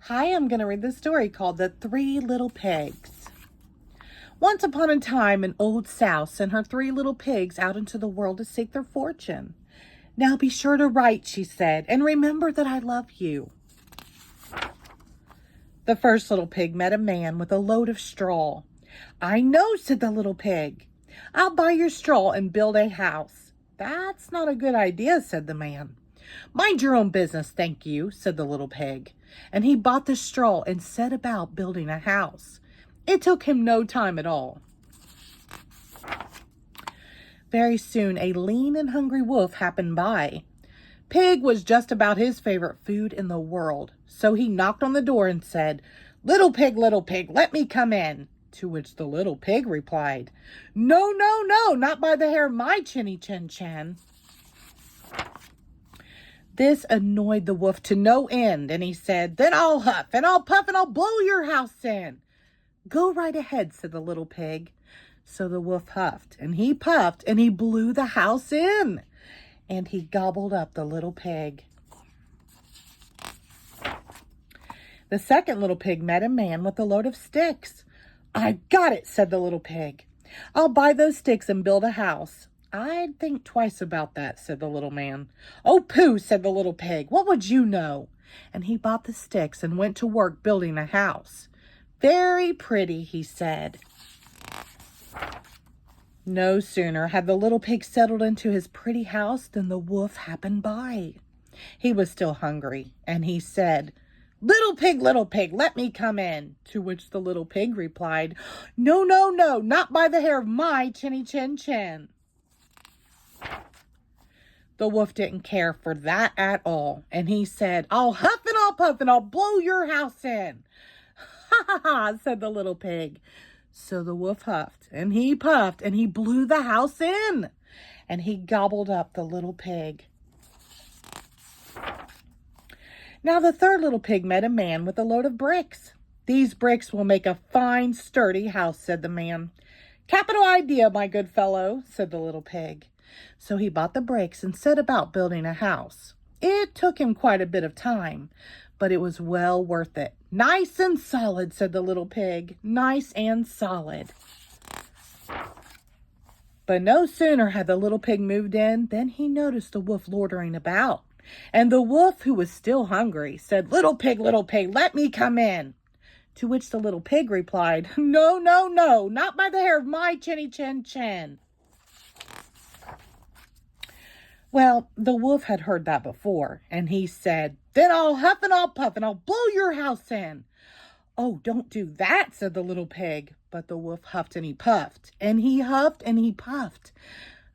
Hi, I'm going to read this story called The Three Little Pigs. Once upon a time, an old sow sent her three little pigs out into the world to seek their fortune. Now be sure to write, she said, and remember that I love you. The first little pig met a man with a load of straw. I know, said the little pig. I'll buy your straw and build a house. That's not a good idea, said the man. Mind your own business, thank you, said the little pig. And he bought the straw and set about building a house. It took him no time at all. Very soon, a lean and hungry wolf happened by. Pig was just about his favorite food in the world, so he knocked on the door and said, little pig, let me come in." To which the little pig replied, no, no, no, not by the hair of my chinny chin chin." This annoyed the wolf to no end, and he said, then I'll huff and I'll puff and I'll blow your house in. Go right ahead, said the little pig. So the wolf huffed and he puffed and he blew the house in, and he gobbled up the little pig. The second little pig met a man with a load of sticks. I got it, said the little pig. I'll buy those sticks and build a house. I'd think twice about that, said the little man. Oh, pooh, said the little pig. What would you know? And he bought the sticks and went to work building a house. Very pretty, he said. No sooner had the little pig settled into his pretty house than the wolf happened by. He was still hungry, and he said, little pig, let me come in. To which the little pig replied, no, no, no, not by the hair of my chinny chin chin. The wolf didn't care for that at all, and he said, I'll huff and I'll puff and I'll blow your house in. Ha ha ha, said the little pig. So the wolf huffed and he puffed and he blew the house in, and he gobbled up the little pig. Now the third little pig met a man with a load of bricks. These bricks will make a fine, sturdy house, said the man. Capital idea, my good fellow, said the little pig. So he bought the bricks and set about building a house. It took him quite a bit of time, but it was well worth it. Nice and solid, said the little pig. Nice and solid. But no sooner had the little pig moved in than he noticed the wolf loitering about. And the wolf, who was still hungry, said, little pig, let me come in. To which the little pig replied, no, no, no, not by the hair of my chinny chin chin. Well, the wolf had heard that before, and he said, then I'll huff and I'll puff and I'll blow your house in. Oh, don't do that, said the little pig. But the wolf huffed and he puffed, and he huffed and he puffed,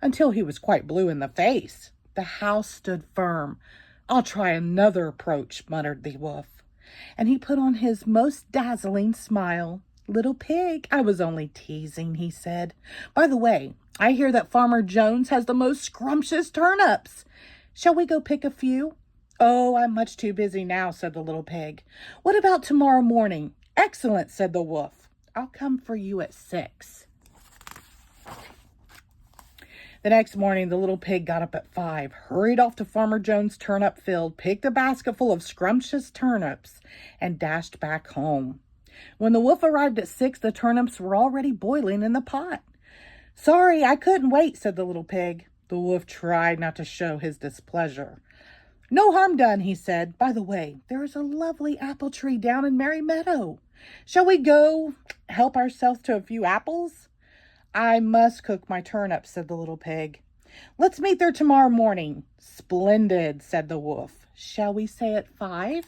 until he was quite blue in the face. The house stood firm. I'll try another approach, muttered the wolf. And he put on his most dazzling smile. Little pig, I was only teasing, he said. By the way, I hear that Farmer Jones has the most scrumptious turnips. Shall we go pick a few? Oh, I'm much too busy now, said the little pig. What about tomorrow morning? Excellent, said the wolf. I'll come for you at 6. The next morning, the little pig got up at 5, hurried off to Farmer Jones' turnip field, picked a basket full of scrumptious turnips, and dashed back home. When the wolf arrived at 6, the turnips were already boiling in the pot. Sorry, I couldn't wait, said the little pig. The wolf tried not to show his displeasure. No harm done, he said. By the way, there is a lovely apple tree down in Merry Meadow. Shall we go help ourselves to a few apples? I must cook my turnips, said the little pig. Let's meet there tomorrow morning. Splendid, said the wolf. Shall we say at 5?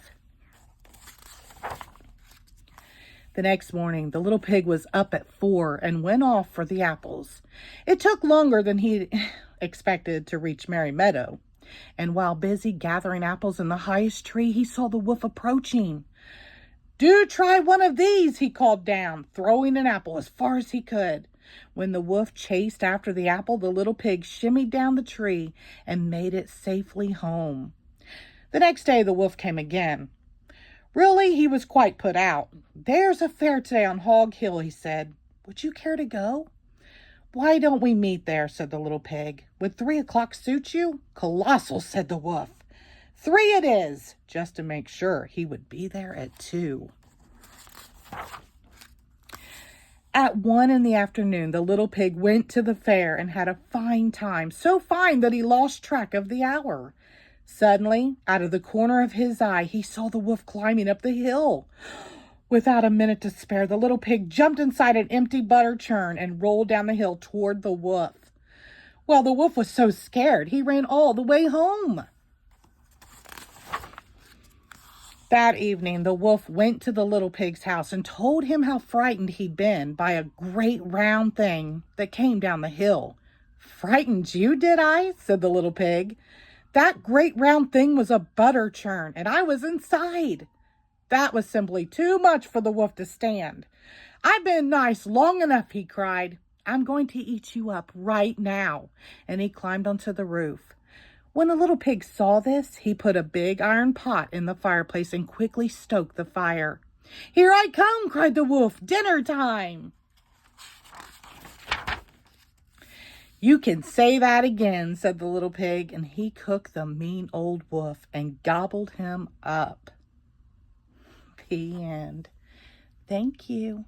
The next morning, the little pig was up at 4 and went off for the apples. It took longer than he expected to reach Merry Meadow. And while busy gathering apples in the highest tree, he saw the wolf approaching. Do try one of these, he called down, throwing an apple as far as he could. When the wolf chased after the apple, the little pig shimmied down the tree and made it safely home. The next day, the wolf came again. Really, he was quite put out. There's a fair today on Hog Hill, he said. Would you care to go? Why don't we meet there, said the little pig. Would 3 o'clock suit you? Colossal, said the wolf. 3 it is, just to make sure he would be there at 2. At 1 in the afternoon, the little pig went to the fair and had a fine time, so fine that he lost track of the hour. Suddenly, out of the corner of his eye, he saw the wolf climbing up the hill. Without a minute to spare, the little pig jumped inside an empty butter churn and rolled down the hill toward the wolf. Well, the wolf was so scared, he ran all the way home. That evening, the wolf went to the little pig's house and told him how frightened he'd been by a great round thing that came down the hill. "Frightened you, did I?" said the little pig. "That great round thing was a butter churn, and I was inside." That was simply too much for the wolf to stand. "I've been nice long enough," he cried. "I'm going to eat you up right now." And he climbed onto the roof. When the little pig saw this, he put a big iron pot in the fireplace and quickly stoked the fire. "Here I come," cried the wolf. "Dinner time." "You can say that again," said the little pig, and he cooked the mean old wolf and gobbled him up. The end. Thank you.